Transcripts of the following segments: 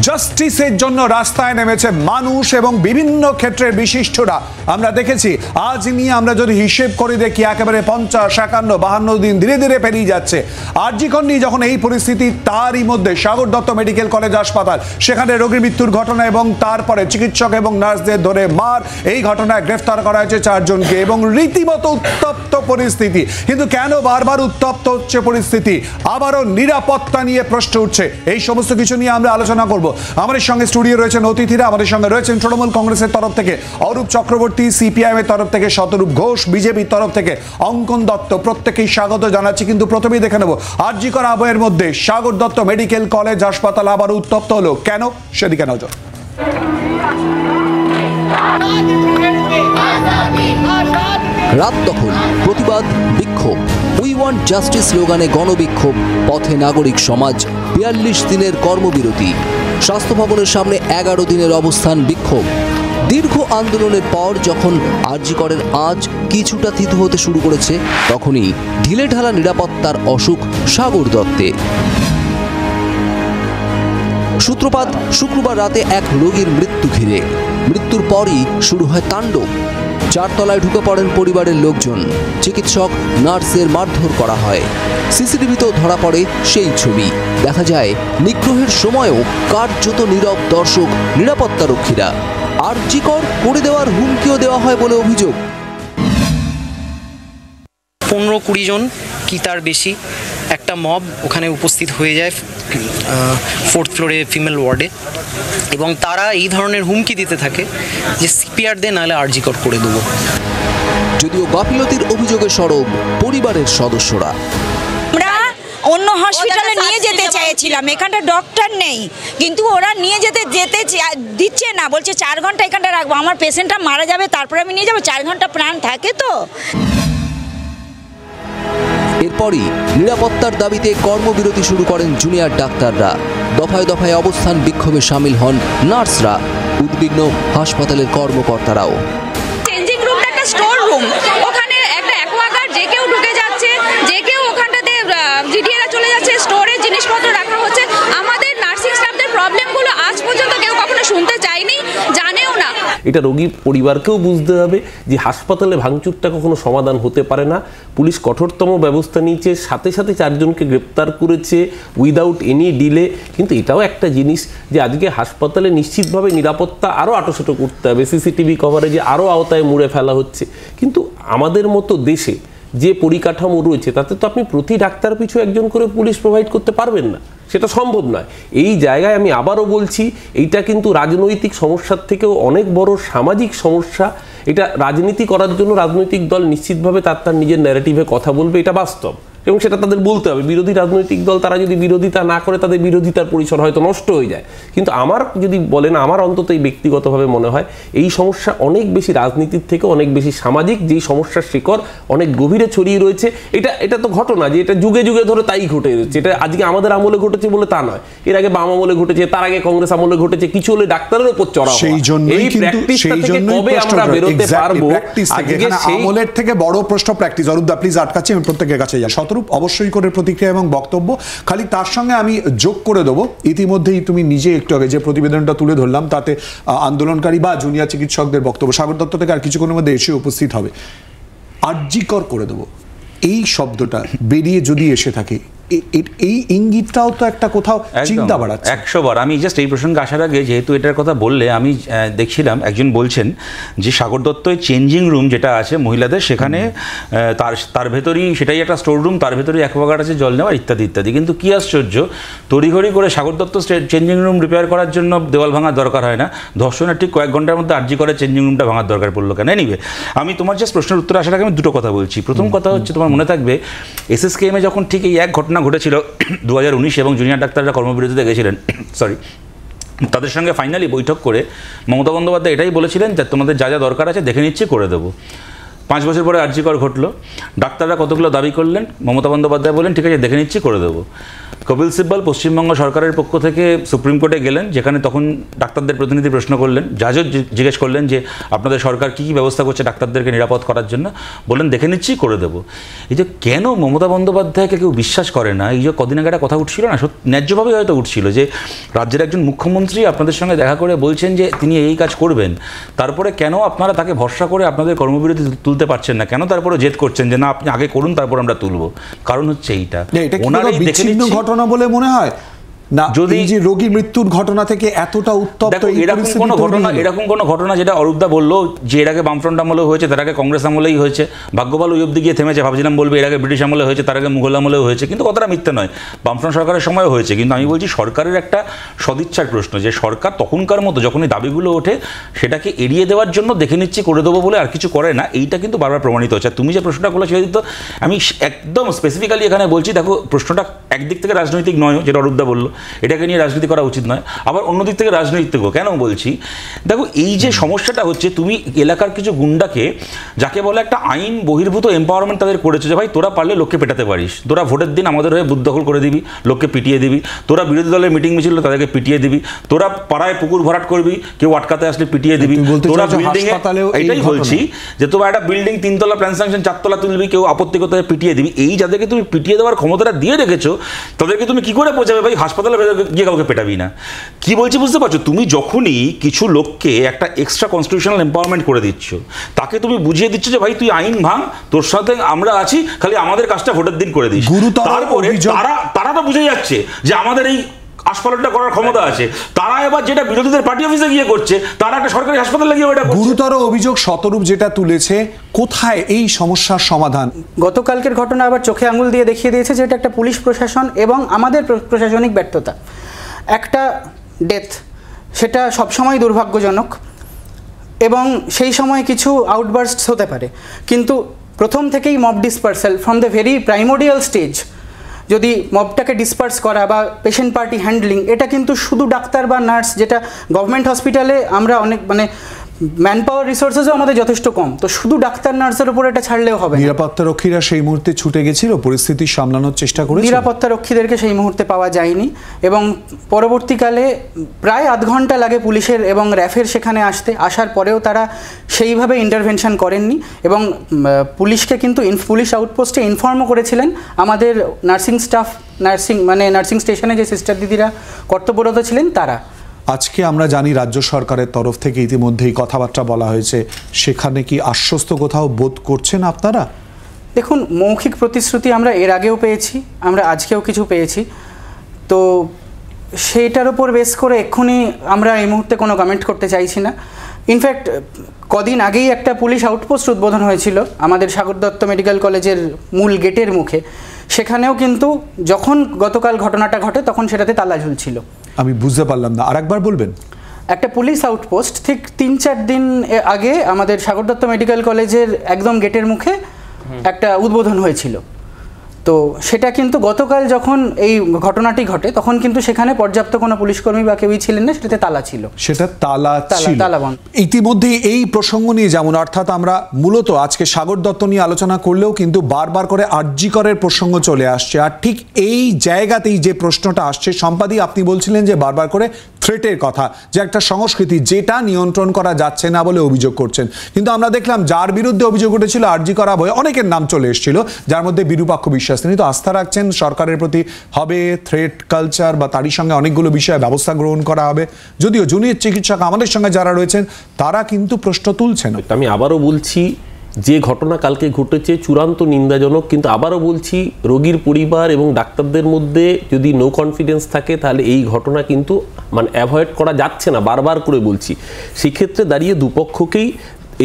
জাস্টিসের জন্য রাস্তায় নেমেছে মানুষ এবং বিভিন্ন ক্ষেত্রের বিশিষ্টরা। আমরা দেখেছি আজ নিয়ে আমরা যদি হিসেব করে দেখি একেবারে 50, 51, 52 দিন ধীরে ধীরে পেরিয়ে যাচ্ছে। আরজি কর নিয়ে যখন এই পরিস্থিতি, তারই মধ্যে সাগর দত্ত মেডিকেল কলেজ হাসপাতাল, সেখানে রোগীর মৃত্যুর ঘটনা এবং তারপরে চিকিৎসক এবং নার্সদের ধরে মার, এই ঘটনায় গ্রেফতার করা হয়েছে 4 জনকে এবং রীতিমতো উত্তপ্ত পরিস্থিতি। কিন্তু কেন বারবার উত্তপ্ত হচ্ছে পরিস্থিতি? আবারও নিরাপত্তা নিয়ে প্রশ্ন উঠছে। এই সমস্ত কিছু নিয়ে আমরা আলোচনা করব। আমাদের সঙ্গে স্টুডিও রয়েছেন অতিথিরা। আমাদের সঙ্গে রয়েছেন তৃণমূল কংগ্রেসের তরফ থেকে অরূপ চক্রবর্তী, সিপিআইএম এর তরফ থেকে শতরূপ ঘোষ, বিজেপির তরফ থেকে অঙ্কন দত্ত। প্রত্যেকেই স্বাগত জানাচ্ছি। কিন্তু প্রথমেই দেখে নেব আরজি কর আবহের মধ্যে সাগর দত্ত মেডিকেল কলেজ হাসপাতাল আবার উত্তপ্ত হলো কেন, সেদিকে নজর। রাত দখল, প্রতিবাদ, বিক্ষোভ। উই ওয়ান্ট জাস্টিস স্লোগানে গণবিক্ষোভ, পথে নাগরিক সমাজ, 42 দিনের কর্মবিরতি। স্বাস্থ্য ভবনের সামনে 11 দিনের অবস্থান, বিক্ষোভ। দীর্ঘ আন্দোলনের পর যখন আরজি করের আজ কিছুটা থিতু হতে শুরু করেছে, তখনই ঢিলেঢালা নিরাপত্তার অসুখ সাগর দত্তে। সূত্রপাত শুক্রবার রাতে এক রোগীর মৃত্যু ঘিরে। মৃত্যুর পরই শুরু হয় তাণ্ডব। 4 তলায় ঢুকে পড়েন পরিবারের লোকজন। চিকিৎসক, নার্সের মারধর করা হয়। সিসিটিভিতেও ধরা পড়ে সেই ছবি। দেখা যায় নিগ্রহের সময়ও কার্যত নীরব দর্শক নিরাপত্তারক্ষীরা। আরজি কর করে দেওয়ার হুমকিও দেওয়া হয় বলে অভিযোগ। 15-20 জন কি তার বেশি একটা মব ওখানে উপস্থিত হয়ে যায় 4th ফ্লোরে ফিমেল ওয়ার্ডে, এবং তারা এই ধরনের হুমকি দিতে থাকে যে সিপিআর দে, নাহলে আরজি কর করে দেবো। যদিও গাফিলতির অভিযোগে সরব পরিবারের সদস্যরা। আমরা অন্য হসপিটালে নিয়ে যেতে চাইছিলাম, এখানটা ডক্টর নেই, কিন্তু ওরা নিয়ে যেতে দিচ্ছে না, বলছে 4 ঘন্টা এখানটা রাখবো, আমার পেশেন্টটা মারা যাবে তারপরে আমি নিয়ে যাবো, 4 ঘন্টা প্রাণ থাকে তো। এরপরই নিরাপত্তার দাবিতে কর্মবিরতি শুরু করেন জুনিয়র ডাক্তাররা। দফায় দফায় অবস্থান বিক্ষোভে সামিল হন নার্সরা। উদ্বিগ্ন হাসপাতালের কর্মকর্তারাও। চেঞ্জিং রুমটা একটা স্টোর রুম, ওখানে একটা অ্যাকোয়াগার্ড যে কেউ ঢুকে যাচ্ছে, যে কেউ ওখানটাতে জিডিএরা চলে যাচ্ছে, স্টোরে জিনিসপত্র রাখা হচ্ছে। আমাদের নার্সিং স্টাফদের প্রবলেমগুলো আজ পর্যন্ত কেউ কখনো শুনতে চায়নি, জানেও না। এটা রোগীর পরিবারকেও বুঝতে হবে যে হাসপাতালে ভাঙচুরটা কখনো সমাধান হতে পারে না। পুলিশ কঠোরতম ব্যবস্থা নিয়েছে, সাথে সাথে 4 জনকে গ্রেপ্তার করেছে উইদাউট এনি ডিলে। কিন্তু এটাও একটা জিনিস যে আজকে হাসপাতালে নিশ্চিতভাবে নিরাপত্তা আরও আটোসাটো করতে হবে, সিসিটিভি কভারেজে আরও আওতায় মুড়ে ফেলা হচ্ছে। কিন্তু আমাদের মতো দেশে যে পরিকাঠামো রয়েছে তাতে তো আপনি প্রতি ডাক্তার পিছু 1 জন করে পুলিশ প্রোভাইড করতে পারবেন না, সেটা সম্ভব নয়। এই জায়গায় আমি আবারও বলছি, এইটা কিন্তু রাজনৈতিক সমস্যার থেকেও অনেক বড় সামাজিক সমস্যা। এটা রাজনীতি করার জন্য রাজনৈতিক দল নিশ্চিতভাবে তার নিজের ন্যারেটিভে কথা বলবে, এটা বাস্তব, এবং সেটা তাদের বলতে হবে। বিরোধী রাজনৈতিক দল তারা যদি বিরোধিতা না করে, তাদের বিরোধিতার পরিসর হয়তো নষ্ট হয়ে যায়। কিন্তু আমার যদি বলেন, আমার অন্তত এই ব্যক্তিগতভাবে মনে হয় এই সমস্যা অনেক বেশি রাজনীতির থেকে অনেক বেশি সামাজিক। যেই সমস্যার শিকড় অনেক গভীরে ছড়িয়ে রয়েছে, এটা তো ঘটনা যে এটা যুগে যুগে ধরে তাই ঘটে রয়েছে। এটা আজকে আমাদের আমলে ঘটেছে বলে তা নয়, এর আগে বাম আমলে ঘটেছে, তার আগে কংগ্রেস আমলে ঘটেছে। কিছু হলে ডাক্তারের উপর চড়া হয়। এই প্র্যাকটিসটা থেকে কবে আমরা বেরোতে পারবো? আমলের থেকে বড় প্রশ্ন প্র্যাকটিস। অরূপদা প্লিজ আটকাচ্ছি, আমি প্রত্যেকের কাছে যাই। শতরূপ অবশ্যই করে প্রতিক্রিয়া এবং বক্তব্য, খালি তার সঙ্গে আমি যোগ করে দেবো, ইতিমধ্যেই তুমি নিজে একটু আগে যে প্রতিবেদনটা তুলে ধরলাম তাতে আন্দোলনকারী বা জুনিয়র চিকিৎসকদের বক্তব্য, সাগর দত্ত থেকে আর কিছুক্ষণের মধ্যে এসে উপস্থিত হবে। আরজি কর করে দেবো, এই শব্দটা বেরিয়ে যদি এসে থাকে, এই ইঙ্গিতটাও তো একটা কোথাও চিন্তা বাড়াচ্ছে। 100 বার। আমি জাস্ট এই প্রসঙ্গে আসার আগে, যেহেতু এটার কথা বললে, আমি দেখছিলাম একজন বলছেন যে সাগর দত্ত চেঞ্জিং রুম যেটা আছে মহিলাদের, সেখানে তার ভেতরেই, সেটাই একটা স্টোর রুম, তার ভেতরেই অ্যাকোয়াগার্ড আছে, জল নেওয়ার ইত্যাদি ইত্যাদি। কিন্তু কি আশ্চর্য, তড়িঘড়ি করে Sagar Dutta changing room repair করার জন্য দেওয়াল ভাঙার দরকার হয় না, ধর্ষণের ঠিক কয়েক ঘন্টার মধ্যে আরজি করে চেঞ্জিং রুমটা ভাঙার দরকার পড়লো কেন? এনিওয়ে, আমি তোমার জাস্ট প্রশ্নের উত্তর আসার আগে আমি দুটো কথা বলছি। প্রথম কথা হচ্ছে, তোমার মনে থাকবে এসএসকেএমে যখন ঠিক এই এক ঘটনা ঘটেছিল 2019 এবং জুনিয়র ডাক্তাররা কর্মবিরতিতে গেছিলেন, তাদের সঙ্গে ফাইনালি বৈঠক করে মমতা বন্দ্যোপাধ্যায় এটাই বলেছিলেন যে তোমাদের যা যা দরকার আছে দেখে নিচ্ছি, করে দেবো। 5 বছর পরে আরজি কর ঘটলো, ডাক্তাররা কতগুলো দাবি করলেন, মমতা বন্দ্যোপাধ্যায় বললেন ঠিক আছে দেখে নিচ্ছি, করে দেবো। কপিল সিব্বল পশ্চিমবঙ্গ সরকারের পক্ষ থেকে সুপ্রিম কোর্টে গেলেন, যেখানে তখন ডাক্তারদের প্রতিনিধি প্রশ্ন করলেন, জাজও জিজ্ঞেস করলেন যে আপনাদের সরকার কী কী ব্যবস্থা করছে ডাক্তারদেরকে নিরাপদ করার জন্য, বললেন দেখে নিচ্ছি, করে দেবো। এই যে কেন মমতা বন্দ্যোপাধ্যায়কে কেউ বিশ্বাস করে না, এই যে কদিন আগে একটা কথা উঠছিল না, ন্যায্যভাবেই হয়তো উঠছিল যে রাজ্যের একজন মুখ্যমন্ত্রী আপনাদের সঙ্গে দেখা করে বলছেন যে তিনি এই কাজ করবেন, তারপরে কেন আপনারা তাকে ভরসা করে আপনাদের কর্মবিরতি তুলতে পারছেন না, কেন তারপরে জেদ করছেন যে না আপনি আগে করুন তারপর আমরা তুলব? কারণ হচ্ছে এইটা, ওনারাই দেখে নিচ্ছি ঘটনা বলে মনে হয় না, যদি যে রোগী মৃত্যুর ঘটনা থেকে এতটা উত্তপ্ত এরকম কোনো ঘটনা যেটা অরূপদা বললো যে এর আগে বামফ্রন্ট আমলেও হয়েছে, তার আগে কংগ্রেস আমলেই হয়েছে, ভাগ্যবাল ওই অব্দি গিয়ে থেমেছে, ভাবছিলাম বলবে এর আগে ব্রিটিশ আমলে হয়েছে, তার আগে মুঘল আমলেও হয়েছে, কিন্তু কথাটা মিথ্যে নয়, বামফ্রন্ট সরকারের সময়ও হয়েছে। কিন্তু আমি বলছি সরকারের একটা সদিচ্ছার প্রশ্ন, যে সরকার তখনকার মতো যখন এই দাবিগুলো ওঠে সেটাকে এড়িয়ে দেওয়ার জন্য দেখে নিচ্ছি করে দেবো বলে আর কিছু করে না, এইটা কিন্তু বারবার প্রমাণিত হচ্ছে। তুমি যে প্রশ্নটা করলে সেটা তো আমি একদম স্পেসিফিক্যালি এখানে বলছি, দেখো প্রশ্নটা একদিক থেকে রাজনৈতিক নয়, যেটা অরূপদা বললো, এটাকে নিয়ে রাজনীতি করা উচিত নয়, আবার অন্যদিক থেকে রাজনৈতিকও কেন বলছি, দেখো এই যে সমস্যাটা হচ্ছে, তুমি এলাকার কিছু গুন্ডাকে, যাকে বলে একটা আইন বহির্ভূত এম্পাওয়ারমেন্ট তাদের করেছে, যে ভাই তোরা পারলে লোককে পেটাতে পারিস, তোরা ভোটের দিন আমাদের হয়ে বুথ দখল করে দিবি, লোককে পিটিয়ে দিবি, তোরা বিরোধী দলের মিটিং মিছিল তাদেরকে পিটিয়ে দিবি, তোরা পাড়ায় পুকুর ভরাট করবি, কেউ আটকাতে আসলে পিটিয়ে দিবি, তোরা বিল্ডিং এটাই বলছি যে তোমার একটা বিল্ডিং 3 তলা প্ল্যান স্যাংশন 4 তলা তুলবি, কেউ আপত্তি করতে পিটিয়ে দিবি, এই যাদেরকে তুমি পিটিয়ে দেওয়ার ক্ষমতাটা দিয়ে রেখেছো তাদেরকে তুমি কি করে বোঝাবে ভাই হাসপাতালে গিয়ে কাউকে পেটাবি না? কি বলছি বুঝতে পারছো? তুমি যখনই কিছু লোককে একটা এক্সট্রা কনস্টিটিউশনাল এম্পাওয়ারমেন্ট করে দিচ্ছ, তাকে তুমি বুঝিয়ে দিচ্ছ যে ভাই তুই আইন ভাঙ, তোর সাথে আমরা আছি, খালি আমাদের কাজটা ভোটের দিন করে দিস। তারপরে তারা তো বুঝে যাচ্ছে যে আমাদের এই আস্ফালনটা করার ক্ষমতা আছে, তারা এবার যেটা বিরোধীদের পার্টি অফিসে গিয়ে করছে, তারা একটা সরকারি হাসপাতালে গিয়ে ওটা করছে। গুরুতর অভিযোগ শতরূপ যেটা তুলেছে, কোথায় এই সমস্যার সমাধান? গতকালকের ঘটনা আবার চোখে আঙুল দিয়ে দেখিয়ে দিয়েছে যে এটা একটা পুলিশ প্রশাসন এবং আমাদের প্রশাসনিক ব্যর্থতা। একটা ডেথ, সেটা সবসময় দুর্ভাগ্যজনক এবং সেই সময় কিছু আউটবার্স্টস হতে পারে, কিন্তু প্রথম থেকেই mob dispersal from the very primordial stage, যদি মবটাকে ডিসপার্স করা বা পেশেন্ট পার্টি হ্যান্ডলিং, এটা কিন্তু শুধু ডাক্তার বা নার্স, যেটা গভর্নমেন্ট হসপিটালে আমরা অনেক ম্যান পাওয়ার রিসোর্সেসও আমাদের যথেষ্ট কম, তো শুধু ডাক্তার নার্সের উপর এটা ছাড়লেও হবে। নিরাপত্তা রক্ষীরা সেই মুহূর্তে ছুটে গেছিল, পরিস্থিতি সামলানোর চেষ্টা করেছিল। নিরাপত্তা রক্ষীদেরকে সেই মুহূর্তে পাওয়া যায়নি এবং পরবর্তীকালে প্রায় আধ ঘন্টা লাগে পুলিশের এবং র্যাফের সেখানে আসার পরেও তারা সেইভাবে ইন্টারভেনশন করেননি এবং পুলিশকে কিন্তু পুলিশ আউটপোস্টে ইনফর্মও করেছিলেন আমাদের নার্সিং স্টাফ, নার্সিং স্টেশনে যে সিস্টার দিদিরা কর্তব্যরত ছিলেন তারা। আজকে আমরা জানি রাজ্য সরকারের তরফ থেকে ইতিমধ্যেই কথাবার্তা বলা হয়েছে, সেখানে কি আশ্বস্ত কোথাও বোধ করছেন আপনারা? দেখুন, মৌখিক প্রতিশ্রুতি আমরা এর আগেও পেয়েছি, আমরা আজকেও কিছু পেয়েছি, তো সেইটার উপর বেস করে এক্ষুনি আমরা এই মুহূর্তে কোনো কমেন্ট করতে চাইছি না। ইনফ্যাক্ট কদিন আগেই একটা পুলিশ আউটপোস্ট উদ্বোধন হয়েছিল আমাদের সাগর দত্ত মেডিকেল কলেজের মূল গেটের মুখে, সেখানেও কিন্তু যখন গতকাল ঘটনাটা ঘটে তখন সেটাতে তালা ঝুলছিল। আমি বুঝতে পারলাম না, আরেকবার বলবেন। একটা পুলিশ আউটপোস্ট ঠিক 3-4 দিন আগে আমাদের সাগর দত্ত মেডিকেল কলেজের একদম গেটের মুখে একটা উদ্বোধন হয়েছিল, তো সেটা কিন্তু গতকাল যখন এই ঘটনাটি ঘটে তখন কিন্তু সেখানে পর্যাপ্ত কোনো পুলিশকর্মী বা কেউই ছিলেন না, সেটাতে তালা ছিল, সেটা তালা বন্ধ। ইতিমধ্যে এই প্রসঙ্গ নিয়ে যেমন, অর্থাৎ আমরা মূলত আজকে সাগর দত্ত নিয়ে আলোচনা করলেও কিন্তু বারবার করে আরজি করের প্রসঙ্গ চলে আসছে, আর ঠিক এই জায়গাতেই যে প্রশ্নটা আসছে, সম্পাদি আপনি বলছিলেন যে বারবার করে থ্রেটের কথা, যে একটা সংস্কৃতি যেটা নিয়ন্ত্রণ করা যাচ্ছে না বলে অভিযোগ করছেন, কিন্তু আমরা দেখলাম যার বিরুদ্ধে অভিযোগ উঠেছিল আরজি করা বলে অনেকের নাম চলে এসেছিল, যার মধ্যে বিরূপাক্ষ বিশ্বাস। তিনি তো আস্থা রাখছেন সরকারের প্রতি, হবে থ্রেট কালচার বা তারই সঙ্গে অনেকগুলো বিষয়ে ব্যবস্থা গ্রহণ করা হবে, যদিও জুনিয়র চিকিৎসক আমাদের সঙ্গে যারা রয়েছেন তারা কিন্তু প্রশ্ন তুলছেন। আমি আবারও বলছি, যে ঘটনা কালকে ঘটেছে চূড়ান্ত নিন্দাজনক, কিন্তু আবারও বলছি রোগীর পরিবার এবং ডাক্তারদের মধ্যে যদি নো কনফিডেন্স থাকে তাহলে এই ঘটনা কিন্তু অ্যাভয়েড করা যাচ্ছে না, বারবার করে বলছি। সেক্ষেত্রে দাঁড়িয়ে দুপক্ষকেই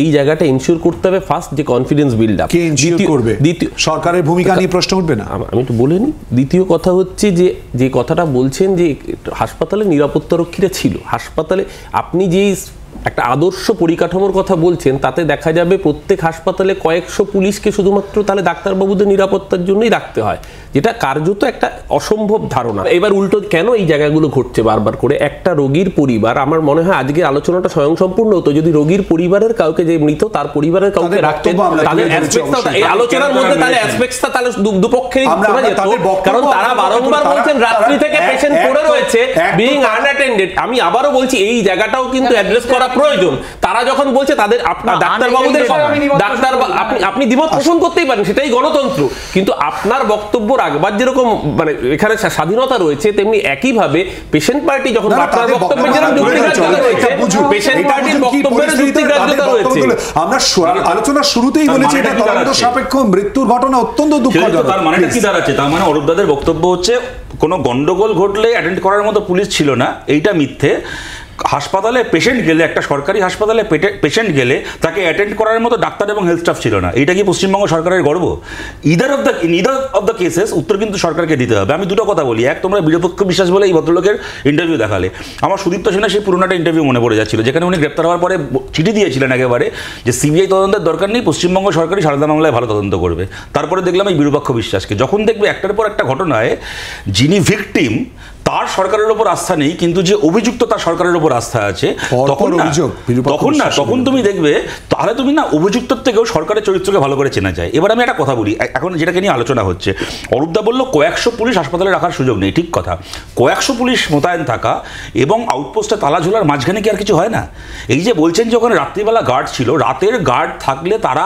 এই জায়গাটা ইনশিওর করতে হবে, ফার্স্ট যে কনফিডেন্স বিল্ড আপ, দ্বিতীয় সরকারের ভূমিকা নিয়ে প্রশ্ন উঠবে না, আমি তো বলিনি। দ্বিতীয় কথা হচ্ছে যে কথাটা বলছেন যে হাসপাতালে নিরাপত্তা রক্ষীরা ছিল, হাসপাতালে আপনি যেই একটা আদর্শ পরিকাঠামোর কথা বলছেন, তাতে দেখা যাবে প্রত্যেক হাসপাতালে কয়েকশো পুলিশকে শুধুমাত্র তাহলে ডাক্তারবাবুদের নিরাপত্তার জন্যই রাখতে হয়, যেটা কার্যত একটা অসম্ভব ধারণা। এবার উল্টো কেন এই জায়গাগুলো ঘটছে বারবার করে? একটা রোগীর পরিবার, আমার মনে হয় আজকে আলোচনাটা স্বয়ংসম্পূর্ণ হতো যদি রোগীর পরিবারের কাউকে, যে মৃত তার পরিবারের কাউকে রাখতেন, তাদের অ্যাসপেক্টটা, এই আলোচনার মধ্যে তাহলে অ্যাসপেক্টটা তাহলে দুপক্ষেরই শোনা যেত, কারণ তারা বারংবার বলছেন রাত্রি থেকে পেশেন্ট পড়ে রয়েছে বিইং আনঅ্যাটেন্ডেড। আমি আবারও বলছি এই জায়গাটাও কিন্তু অ্যাড্রেস করা প্রয়োজন। তারা যখন বলছে তাদের আপনার ডাক্তারবাবুদের ডাক্তার, আপনি দ্বিমত পোষণ করতেই পারেন, সেটাই গণতন্ত্র, কিন্তু আপনার বক্তব্য রাখবার যেরকম মানে এখানে স্বাধীনতা রয়েছে, তেমনি একইভাবে পেশেন্ট পার্টি যখন আপনার বক্তব্যের যেরকম যুক্তিগ্রাহ্যতা রয়েছে, পেশেন্ট পার্টির বক্তব্যের যুক্তিগ্রাহ্যতা রয়েছে। আমরা আলোচনার শুরুতেই বলেছি এটা তদন্ত সাপেক্ষ মৃত্যুর ঘটনা অত্যন্ত দুঃখজনক। তার মানেটা কি দাঁড়াচ্ছে? তার মানে অরূপদাদের বক্তব্য হচ্ছে কোনো গন্ডগোল ঘটলে অ্যাটেন্ড করার মতো পুলিশ ছিল না, এইটা মিথ্যে। হাসপাতালে পেশেন্ট গেলে, একটা সরকারি হাসপাতালে পেশেন্ট গেলে তাকে অ্যাটেন্ড করার মতো ডাক্তার এবং হেলথ স্টাফ ছিল না, এটা কি পশ্চিমবঙ্গ সরকারের গর্ব? ইদার অফ দ্য কেসেস উত্তর কিন্তু সরকারকে দিতে হবে। আমি দুটো কথা বলি, এক, তোমরা বিরূপক্ষ বিশ্বাস বলে এই ভদ্রলোকের ইন্টারভিউ দেখালে, আমার সুদীপ্ত সেনা সেই পুরোনোটা ইন্টারভিউ মনে পড়ে যাচ্ছিল, যেখানে উনি গ্রেপ্তার হওয়ার পরে চিঠি দিয়েছিলেন একেবারে যে সিবিআই তদন্তের দরকার নেই, পশ্চিমবঙ্গ সরকারই সারদা মামলায় ভালো তদন্ত করবে। তারপরে দেখলাম এই বিরূপক্ষ বিশ্বাসকে, যখন দেখবে একটার পর একটা ঘটনায় যিনি ভিকটিম তার সরকারের উপর আস্থা নেই, কিন্তু যে অভিযুক্ত তার সরকারের উপর আস্থা আছে, তখন তুমি দেখবে তাহলে তুমি না অভিযুক্তর থেকেও সরকারের চরিত্রকে ভালো করে চেনা যায়। এবার আমি একটা কথা বলি, এখন যেটাকে নিয়ে আলোচনা হচ্ছে, অরূপদা বলল কয়েকশো পুলিশ হাসপাতালে রাখার সুযোগ নেই, ঠিক কথা, কয়েকশো পুলিশ মোতায়েন থাকা এবং আউটপোস্টে তালা ঝোলার মাঝখানে কি আর কিছু হয় না? এই যে বলছেন যে ওখানে রাত্রিবেলা গার্ড ছিল, রাতের গার্ড থাকলে তারা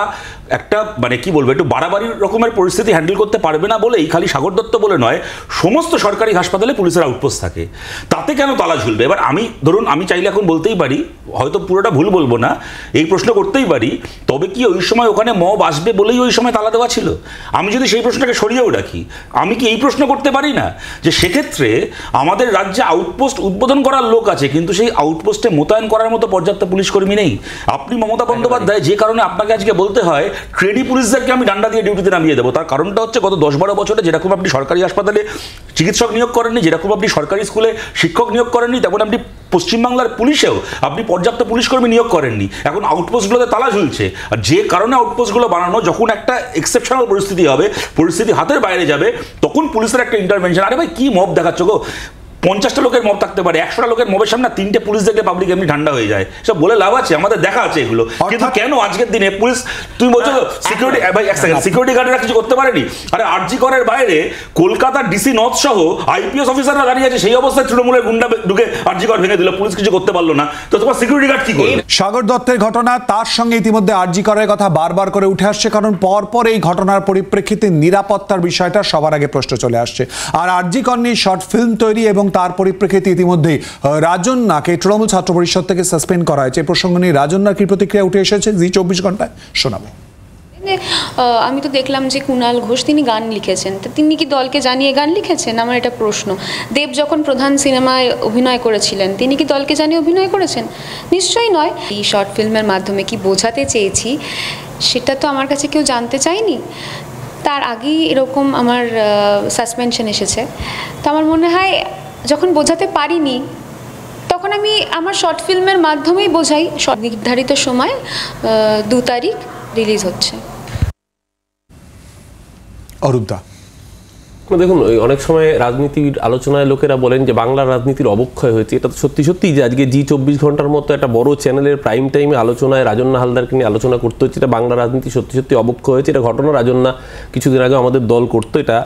একটা মানে কি বলবো একটু বাড়াবাড়ি রকমের পরিস্থিতি হ্যান্ডেল করতে পারবে না বলেই খালি সাগর দত্ত বলে নয়, সমস্ত সরকারি হাসপাতালে পুলিশের আউটপোস্ট থাকে, তাতে কেন তালা ঝুলবে? এবার আমি চাইলে এখন বলতেই পারি, হয়তো পুরোটা ভুল বলবো না, এই প্রশ্ন করতেই পারি, তবে কি ওই সময় ওখানে মব আসবে বলেই ওই সময় তালা দেওয়া ছিল? আমি যদি সেই প্রশ্নটাকে সরিয়েও রাখি, আমি কি এই প্রশ্ন করতে পারি না যে সেক্ষেত্রে আমাদের রাজ্যে আউটপোস্ট উদ্বোধন করার লোক আছে, কিন্তু সেই আউটপোস্টে মোতায়েন করার মতো পর্যাপ্ত পুলিশ কর্মী নেই? আপনি মমতা বন্দ্যোপাধ্যায় যে কারণে আপনাকে আজকে বলতে হয় ট্রেডি পুলিশদেরকে আমি ডান্ডা দিয়ে ডিউটিতে নামিয়ে দেবো, তার কারণটা হচ্ছে গত 10-12 বছরে যেরকম আপনি সরকারি হাসপাতালে চিকিৎসক নিয়োগ করেননি, যেরকম আপনি সরকারি স্কুলে শিক্ষক নিয়োগ করেননি, তেমন আপনি পশ্চিমবাংলার পুলিশেও আপনি পর্যাপ্ত পুলিশকর্মী নিয়োগ করেননি। এখন আউটপোস্টগুলোতে তালা ঝুলছে, আর যে কারণে আউটপোস্টগুলো বানানো, যখন একটা এক্সেপশনাল পরিস্থিতি হবে, পরিস্থিতি হাতের বাইরে যাবে, তখন পুলিশের একটা ইন্টারভেনশন। আরে ভাই কি মব দেখাচ্ছ গো? 50টা লোকের মব থাকতে পারে, 100টা লোকের মবের সামনে 3টে পুলিশ দেখলে পাবলিক এমনি ঠান্ডা হয়ে যায়, সব বলে লাভ আছে? আমাদের দেখা আছে এগুলো, কিন্তু কেন আজকের দিনে পুলিশ, তুমি বলছো সিকিউরিটি, ভাই এক সেকেন্ড, সিকিউরিটি গার্ডরা কিছু করতে পারেনি? আরে আরজি করের বাইরে কলকাতার ডিসি নর্থ সহ আইপিএস অফিসাররা দাঁড়িয়ে আছে, সেই অবস্থায় তৃণমূলের গুন্ডা ঢুকে আরজি কর ভেঙে দিল, পুলিশ কিছু করতে পারলো না, তো তোমার সিকিউরিটি গার্ড কি করবে? সাগর দত্তের ঘটনা, তার সঙ্গে ইতিমধ্যে আরজি করের কথা বারবার করে উঠে আসছে, কারণ পরপর এই ঘটনার পরিপ্রেক্ষিতে নিরাপত্তার বিষয়টা সবার আগে প্রশ্ন চলে আসছে। আর আরজি কর নিয়ে শর্ট ফিল্ম তৈরি এবং তার পরিপ্রেক্ষিতে ইতিমধ্যে রাজন্যাকে তৃণমূল ছাত্র পরিষদ থেকে সাসপেন্ড করা হয়েছে। এই প্রসঙ্গ নিয়ে রাজন্যার কি প্রতিক্রিয়া উঠে এসেছে জি 24 ঘন্টায় শোনাবো। আমি তো দেখলাম যে কুণাল ঘোষ তিনি গান লিখেছেন, তো তিনি কি দলকে জানিয়ে গান লিখেছেন? আমার এটা প্রশ্ন। দেব যখন প্রধান সিনেমায় অভিনয় করেছিলেন, তিনি কি দলকে জানিয়ে অভিনয় করেছেন? নিশ্চয়ই নয়। এই শর্ট ফিল্মের মাধ্যমে কি বোঝাতে চেয়েছি সেটা তো আমার কাছে কেউ জানতে চায়নি। তার আগেই এরকম আমার সাসপেনশন এসেছে, তো আমার মনে হয় যখন বোঝাতে পারিনি তখন আমি আমার শর্ট ফিল্মের মাধ্যমেই বোঝাই। নির্ধারিত সময় 2 তারিখ রিলিজ হচ্ছে। অরূপদা, দেখুন অনেক সময় রাজনীতির আলোচনায় লোকেরা বলেন যে বাংলার রাজনীতির অবক্ষয় হয়েছে। এটা তো সত্যি সত্যি যে আজকে জি 24 ঘন্টার মতো একটা বড় চ্যানেলের প্রাইম টাইমে আলোচনায় রাজন্যা হালদারকে নিয়ে আলোচনা করতে হচ্ছে, এটা বাংলা রাজনীতি সত্যি সত্যি অবক্ষয় হয়েছে। এটা ঘটনা রাজন্যা কিছুদিন আগে আমাদের দল করতো এটা।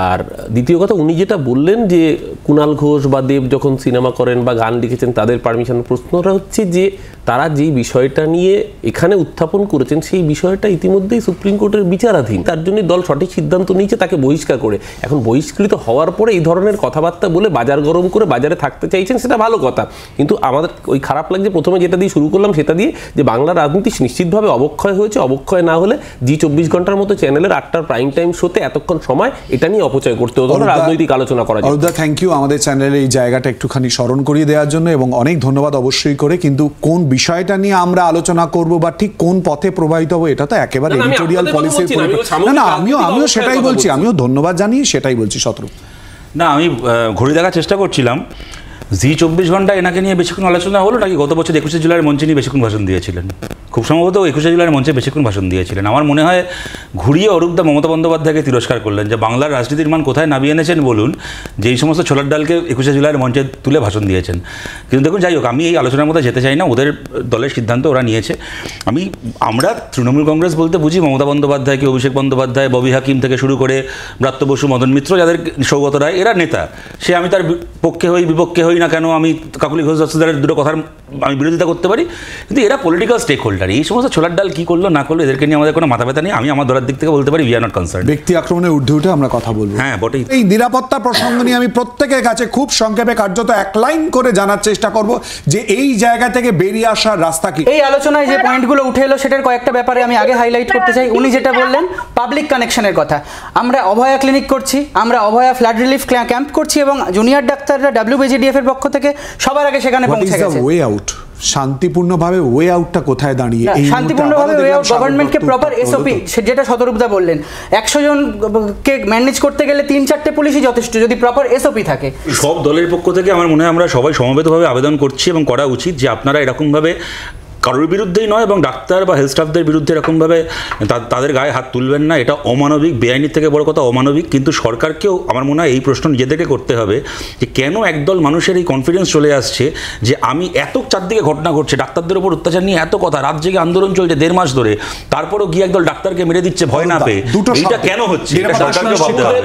আর দ্বিতীয় কথা, উনি যেটা বললেন যে কুণাল ঘোষ বা দেব যখন সিনেমা করেন বা গান লিখেছেন তাদের পারমিশন, প্রশ্নটা হচ্ছে যে তারা যেই বিষয়টা নিয়ে এখানে উত্থাপন করেছেন সেই বিষয়টা ইতিমধ্যেই সুপ্রিম কোর্টের বিচারাধীন, তার জন্য দল সঠিক সিদ্ধান্ত নিয়েছে তাকে বহিষ্কার করে। এখন বহিষ্কৃত হওয়ার পরে এই ধরনের কথাবার্তা বলে বাজার গরম করে বাজারে থাকতে চাইছেন, সেটা ভালো কথা, কিন্তু আমাদের ওই খারাপ লাগছে প্রথমে যেটা দিয়ে শুরু করলাম সেটা দিয়ে, যে বাংলা রাজনীতি নিশ্চিতভাবে অবক্ষয় হয়েছে। অবক্ষয় না হলে জি 24 ঘন্টার মতো চ্যানেলের 8টার প্রাইম টাইম শোতে এতক্ষণ সময় এটা নিয়ে অপচয় করতে হতো না, রাজনৈতিক আলোচনা করা যায়। থ্যাংক ইউ আমাদের চ্যানেলে এই জায়গাটা একটুখানি স্মরণ করিয়ে দেওয়ার জন্য, এবং অনেক ধন্যবাদ অবশ্যই করে। কিন্তু কোন বিষয়টা নিয়ে আমরা আলোচনা করব বা ঠিক কোন পথে প্রবাহিত হবে এটা তো একেবারে এডিটোরিয়াল পলিসির, না আমিও সেটাই বলছি, আমিও ধন্যবাদ জানিয়ে সেটাই বলছি। শত্রু না, আমি ঘড়ি দেখার চেষ্টা করছিলাম, জি 24 ঘন্টা এনাকে নিয়ে বেশিক্ষণ আলোচনা হলো নাকি গত বছর 21শে জুলাইয়ের মঞ্চে নিয়ে বেশিক্ষণ ভাষণ দিয়েছিলেন? খুব সম্ভবত 21শে জুলাইয়ের মঞ্চে বেশিক্ষণ ভাষণ দিয়েছিলেন। আমার মনে হয় ঘুরিয়ে অরূপদা মমতা বন্দ্যোপাধ্যায়কে তিরস্কার করলেন, যে বাংলার রাজনীতির মান কোথায় নামিয়ে এনেছেন বলুন, যে এই সমস্ত ছোলার ডালকে 21শে জুলাইয়ের মঞ্চে তুলে ভাষণ দিয়েছেন। কিন্তু দেখুন, যাই হোক, আমি এই আলোচনার মধ্যে যেতে চাই না, ওদের দলের সিদ্ধান্ত ওরা নিয়েছে। আমরা তৃণমূল কংগ্রেস বলতে বুঝি মমতা বন্দ্যোপাধ্যায়কে, অভিষেক বন্দ্যোপাধ্যায়, ববি হাকিম থেকে শুরু করে ব্রাত্য বসু, মদন মিত্র, যাদের সৌগত রায়, এরা নেতা। সে আমি তার পক্ষে হই বিপক্ষে হই না কেন, আমি কাকুলি ঘোষ দস্তিদারের দুটো কথার আমি বিরোধিতা করতে পারি, কিন্তু এরা পলিটিক্যাল স্টেক হোল্ডার। এই সমস্ত ছোলার ডাল কী করলো না করলো এদেরকে নিয়ে আমাদের কোনো মাথা ব্যথা নেই। আমি আমার দলের দিক থেকে বলতে পারি উই আর নট কনসার্ন। ব্যক্তি আক্রমণের ঊর্ধ্বে উঠে আমরা কথা বলবো। হ্যাঁ, বটেই। এই নিরাপত্তা প্রসঙ্গ নিয়ে আমি প্রত্যেকের কাছে খুব সংক্ষেপে কার্যত এক লাইন করে জানার চেষ্টা করব যে এই জায়গা থেকে বেরিয়ে আসার রাস্তা কি। এই আলোচনায় যে পয়েন্টগুলো উঠে এলো সেটার কয়েকটা ব্যাপারে আমি আগে হাইলাইট করতে চাই। উনি যেটা বললেন পাবলিক কানেকশনের কথা, আমরা অভয়া ক্লিনিক করছি, আমরা অভয়া ফ্লাড রিলিফ ক্যাম্প করছি এবং জুনিয়র ডাক্তাররা WBGDF এর পক্ষ থেকে সবার আগে সেখানে পৌঁছে গেছে। ওয়ে আউট, শান্তিপূর্ণভাবে ওয়ে আউটটা কোথায় দাঁড়িয়ে? শান্তিপূর্ণভাবে ওয়ে আউট, গভর্নমেন্টকে প্রপার SOP, যেটা শতরূপদা বললেন, 100 জনকে ম্যানেজ করতে গেলে 3-4টে পুলিশই যথেষ্ট যদি প্রপার SOP থাকে। সব দলের পক্ষ থেকে আমার মনে হয় আমরা সবাই সমবেতভাবে আবেদন করছি এবং করা উচিত যে আপনারা এরকমভাবে কারোর বিরুদ্ধেই নয় এবং ডাক্তার বা হেলথ স্টাফদের বিরুদ্ধে এরকমভাবে তাদের গায়ে হাত তুলবেন না। এটা অমানবিক, বেআইনির থেকে বড় কথা অমানবিক। কিন্তু সরকারকেও আমার মনে হয় এই প্রশ্ন নিজেদেরকে করতে হবে যে কেন একদল মানুষের এই কনফিডেন্স চলে আসছে যে আমি এত চারদিকে ঘটনা ঘটছে, ডাক্তারদের উপর অত্যাচার নিয়ে এত কথা, রাত জেগে আন্দোলন চলছে 1.5 মাস ধরে, তারপরও গিয়ে একদল ডাক্তারকে মেরে দিচ্ছে ভয় না পেয়ে। এটা কেন হচ্ছে? এটা সরকারকে ভাবতে হবে।